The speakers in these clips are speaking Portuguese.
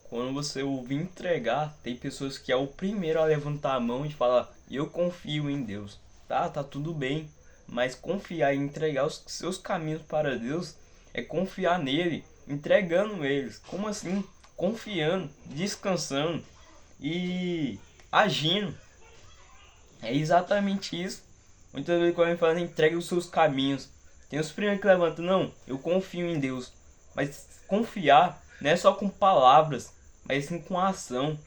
Quando você ouvir entregar, tem pessoas que é o primeiro a levantar a mão e falar: eu confio em Deus. Tá tudo bem. Mas confiar e entregar os seus caminhos para Deus é confiar nele, entregando eles. Como assim? Confiando, descansando e agindo. É exatamente isso. Muitas vezes quando ele fala entregue os seus caminhos, tem os primeiros que levantam: não, eu confio em Deus. Mas confiar não é só com palavras, mas sim com ação.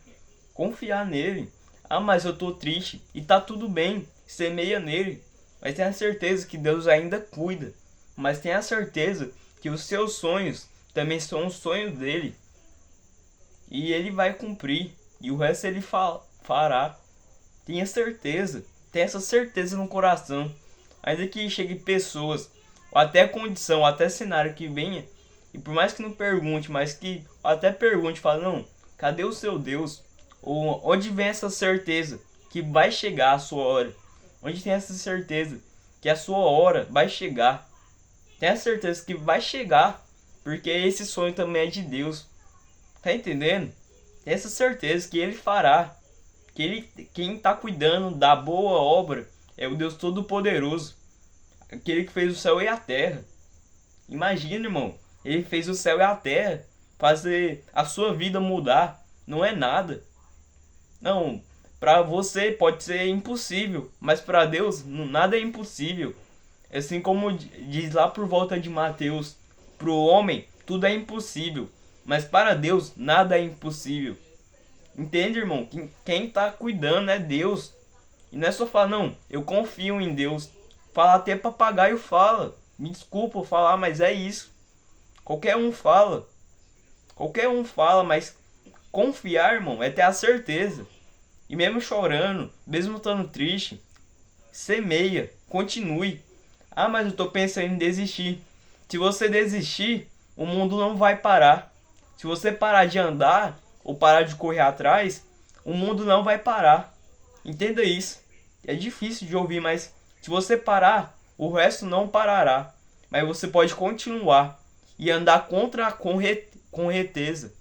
Confiar nele. Ah, mas eu tô triste. E tá tudo bem. Semeia nele. Mas tenha certeza que Deus ainda cuida. Mas tenha certeza que os seus sonhos também são os sonhos dele. E ele vai cumprir. E o resto ele fará. Tenha certeza. Tenha essa certeza no coração. Ainda que chegue pessoas, ou até condição, ou até cenário que venha, e por mais que não pergunte, mas que até pergunte, fala: não, cadê o seu Deus? Ou onde vem essa certeza que vai chegar a sua hora? Onde tem essa certeza que a sua hora vai chegar? Tenha certeza que vai chegar, porque esse sonho também é de Deus. Tá entendendo? Tenha essa certeza que ele fará. Que ele, quem está cuidando da boa obra é o Deus Todo-Poderoso, aquele que fez o céu e a terra. Imagina, irmão, ele fez o céu e a terra, fazer a sua vida mudar, não é nada. Não, para você pode ser impossível, mas para Deus nada é impossível. Assim como diz lá por volta de Mateus, para o homem tudo é impossível, mas para Deus nada é impossível. Entende, irmão? Quem tá cuidando é Deus. E não é só falar: não, eu confio em Deus. Falar até papagaio fala. Me desculpa falar, mas é isso. Qualquer um fala. Qualquer um fala, mas confiar, irmão, é ter a certeza. E mesmo chorando, mesmo estando triste, semeia, continue. Ah, mas eu tô pensando em desistir. Se você desistir, o mundo não vai parar. Se você parar de andar ou parar de correr atrás, o mundo não vai parar. Entenda isso. É difícil de ouvir, mas se você parar, o resto não parará. Mas você pode continuar e andar contra a correnteza.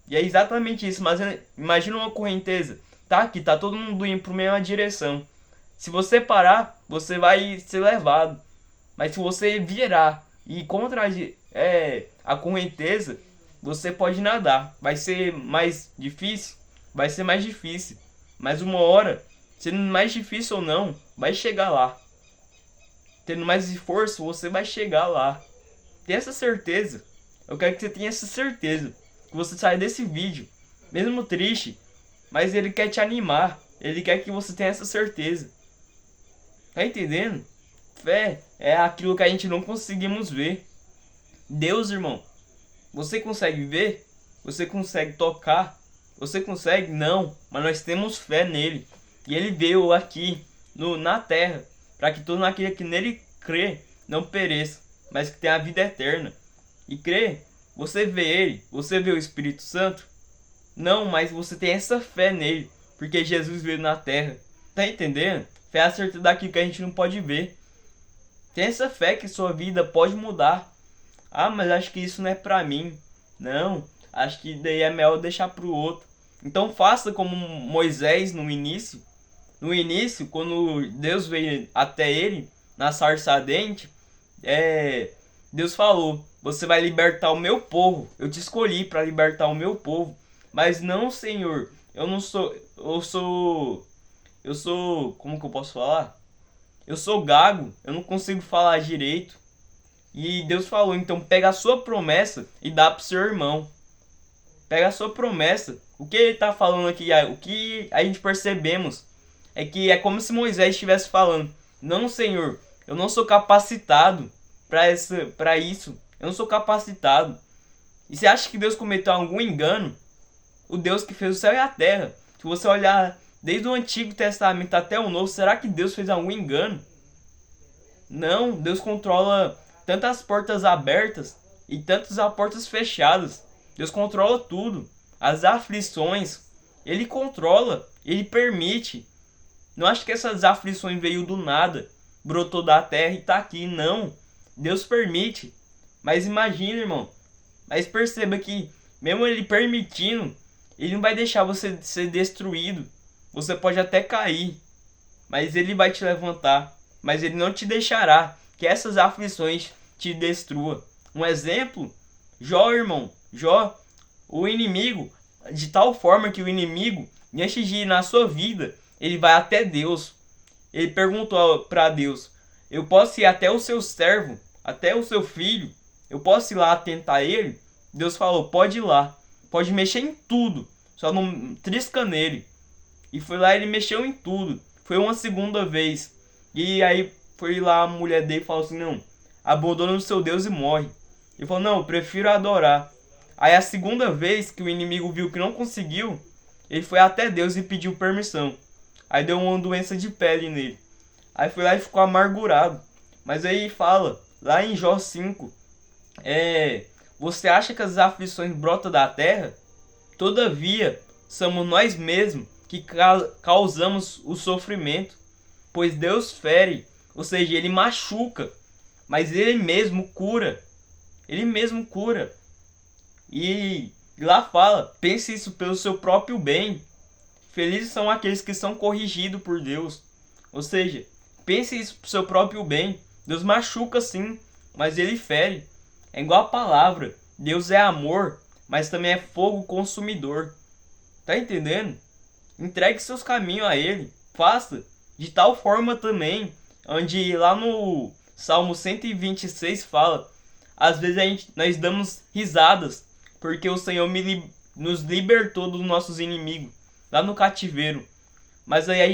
E é exatamente isso. Mas imagina uma correnteza. Tá aqui, tá todo mundo indo para a mesma direção. Se você parar, você vai ser levado. Mas se você virar e contra a correnteza, você pode nadar. Vai ser mais difícil? Vai ser mais difícil. Mas uma hora, sendo mais difícil ou não, vai chegar lá. Tendo mais esforço, você vai chegar lá. Tenha essa certeza. Eu quero que você tenha essa certeza. Que você saia desse vídeo, mesmo triste, mas ele quer te animar. Ele quer que você tenha essa certeza. Tá entendendo? Fé é aquilo que a gente não conseguimos ver. Deus, irmão, você consegue ver? Você consegue tocar? Você consegue? Não, mas nós temos fé nele. E ele veio aqui na terra para que todo aquele que nele crê não pereça, mas que tenha a vida eterna. E crê, você vê ele, você vê o Espírito Santo? Não, mas você tem essa fé nele, porque Jesus veio na terra. Tá entendendo? Fé é a certeza daquilo que a gente não pode ver. Tem essa fé que sua vida pode mudar. Ah, mas acho que isso não é pra mim. Não, acho que daí é melhor deixar pro outro. Então faça como Moisés no início. No início, quando Deus veio até ele, na sarça ardente, Deus falou: você vai libertar o meu povo. Eu te escolhi para libertar o meu povo. Mas não, Senhor, eu não sou... como que eu posso falar? Eu sou gago, eu não consigo falar direito. E Deus falou: então pega a sua promessa e dá pro seu irmão. Pega a sua promessa. O que ele está falando aqui, o que a gente percebemos, é que é como se Moisés estivesse falando: não, Senhor, eu não sou capacitado para isso. Eu não sou capacitado. E você acha que Deus cometeu algum engano? O Deus que fez o céu e a terra. Se você olhar desde o Antigo Testamento até o Novo, será que Deus fez algum engano? Não, Deus controla tantas portas abertas e tantas portas fechadas. Deus controla tudo. As aflições, Ele controla, Ele permite. Não acho que essas aflições veio do nada, brotou da terra e tá aqui, não. Deus permite. Mas imagina, irmão. Mas perceba que mesmo ele permitindo, ele não vai deixar você ser destruído. Você pode até cair, mas ele vai te levantar. Mas ele não te deixará que essas aflições te destruam. Um exemplo, Jó, irmão. Jó, o inimigo, de tal forma que o inimigo, antes de ir na sua vida, ele vai até Deus. Ele perguntou para Deus: eu posso ir até o seu servo, até o seu filho? Eu posso ir lá atentar ele? Deus falou: pode ir lá. Pode mexer em tudo. Só não trisca nele. E foi lá, ele mexeu em tudo. Foi uma segunda vez. E aí foi lá a mulher dele e falou assim: não, abandona o seu Deus e morre. Ele falou: não, eu prefiro adorar. Aí a segunda vez que o inimigo viu que não conseguiu, ele foi até Deus e pediu permissão. Aí deu uma doença de pele nele. Aí foi lá e ficou amargurado. Mas aí fala, lá em Jó 5, você acha que as aflições brotam da terra? Todavia, somos nós mesmos que causamos o sofrimento. Pois Deus fere, ou seja, ele machuca, mas ele mesmo cura. Ele mesmo cura. E lá fala: pense isso pelo seu próprio bem. Felizes são aqueles que são corrigidos por Deus. Ou seja, pense isso pro seu próprio bem. Deus machuca sim, mas ele fere. É igual a palavra. Deus é amor, mas também é fogo consumidor. Tá entendendo? Entregue seus caminhos a ele. Faça de tal forma também, onde lá no Salmo 126 fala: às vezes nós damos risadas, porque o Senhor nos libertou dos nossos inimigos, lá no cativeiro. Mas aí a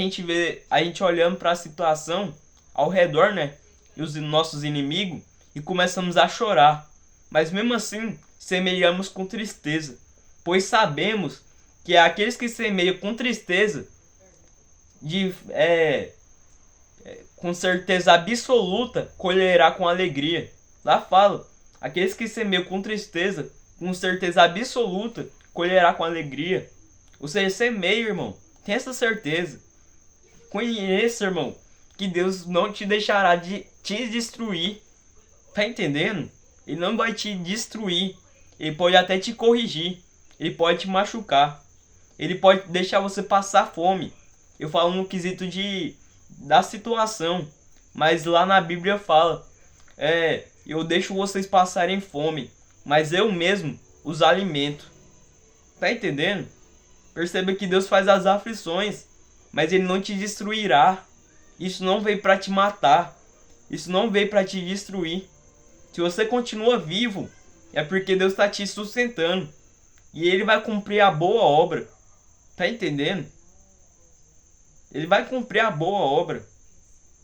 gente olhando para a situação ao redor, né? E os nossos inimigos, e começamos a chorar. Mas mesmo assim, semeamos com tristeza, pois sabemos que aqueles que semeiam com tristeza, com certeza absoluta, colherá com alegria. Lá fala: aqueles que semeiam com tristeza, com certeza absoluta, colherá com alegria. Ou seja, semeia, irmão. Tenha essa certeza. Conheça, irmão, que Deus não te deixará de te destruir. Tá entendendo? Ele não vai te destruir. Ele pode até te corrigir. Ele pode te machucar. Ele pode deixar você passar fome. Eu falo no quesito da situação. Mas lá na Bíblia fala: eu deixo vocês passarem fome, mas eu mesmo os alimento. Tá entendendo? Perceba que Deus faz as aflições, mas ele não te destruirá. Isso não veio para te matar. Isso não veio para te destruir. Se você continua vivo, é porque Deus está te sustentando. E ele vai cumprir a boa obra. Tá entendendo? Ele vai cumprir a boa obra.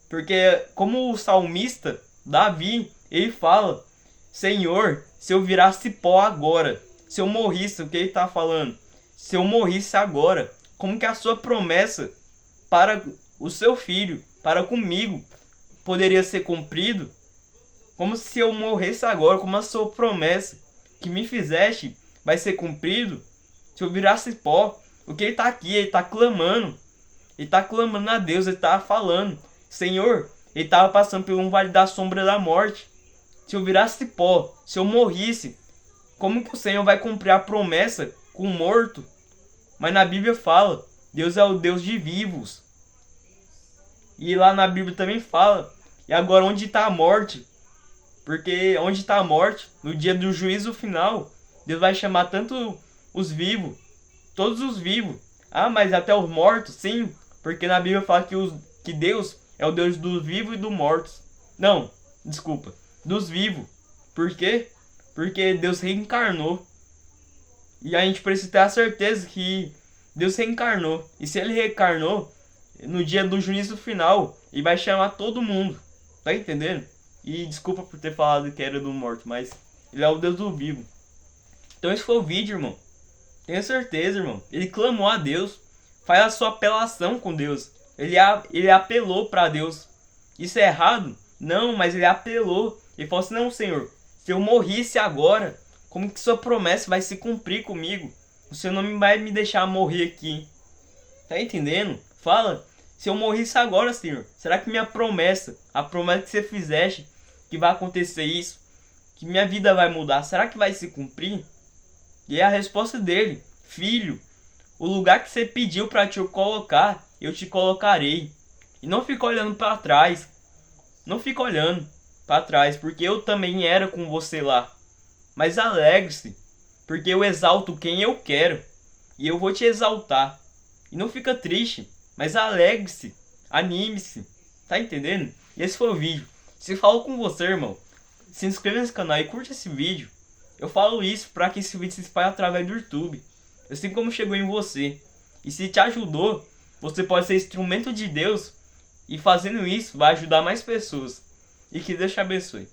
Porque como o salmista Davi, ele fala: Senhor, se eu virasse pó agora, se eu morrisse, o que ele está falando? Se eu morrisse agora, como que a sua promessa para o seu filho, para comigo, poderia ser cumprido? Como se eu morresse agora, como a sua promessa que me fizeste vai ser cumprido? Se eu virasse pó, o que ele está aqui, ele está clamando. Ele está clamando a Deus, ele está falando: Senhor, ele estava passando por um vale da sombra da morte. Se eu virasse pó, se eu morrisse, como que o Senhor vai cumprir a promessa com o morto? Mas na Bíblia fala: Deus é o Deus de vivos. E lá na Bíblia também fala: e agora onde está a morte? Porque onde está a morte? No dia do juízo final, Deus vai chamar tanto os vivos, todos os vivos. Ah, mas até os mortos? Sim, porque na Bíblia fala que Deus é o Deus dos vivos e dos mortos. Não, desculpa, dos vivos. Por quê? Porque Deus reencarnou. E a gente precisa ter a certeza que Deus reencarnou. E se ele reencarnou, no dia do juízo final, ele vai chamar todo mundo. Tá entendendo? E desculpa por ter falado que era do morto, mas ele é o Deus do vivo. Então esse foi o vídeo, irmão. Tenha certeza, irmão. Ele clamou a Deus. Faz a sua apelação com Deus. Ele apelou para Deus. Isso é errado? Não, mas ele apelou. Ele falou assim: não, Senhor, se eu morrisse agora, como que sua promessa vai se cumprir comigo? O Senhor não vai me deixar morrer aqui. Tá entendendo? Fala: se eu morrisse agora, Senhor, será que minha promessa, a promessa que você fizeste, que vai acontecer isso, que minha vida vai mudar, será que vai se cumprir? E é a resposta dele: filho, o lugar que você pediu para te colocar, eu te colocarei. E não fica olhando para trás. Não fica olhando para trás, porque eu também era com você lá. Mas alegre-se, porque eu exalto quem eu quero. E eu vou te exaltar. E não fica triste, mas alegre-se, anime-se. Tá entendendo? E esse foi o vídeo. Se falo com você, irmão, se inscreva nesse canal e curte esse vídeo. Eu falo isso para que esse vídeo se espalhe através do YouTube. Assim como chegou em você. E se te ajudou, você pode ser instrumento de Deus. E fazendo isso, vai ajudar mais pessoas. E que Deus te abençoe.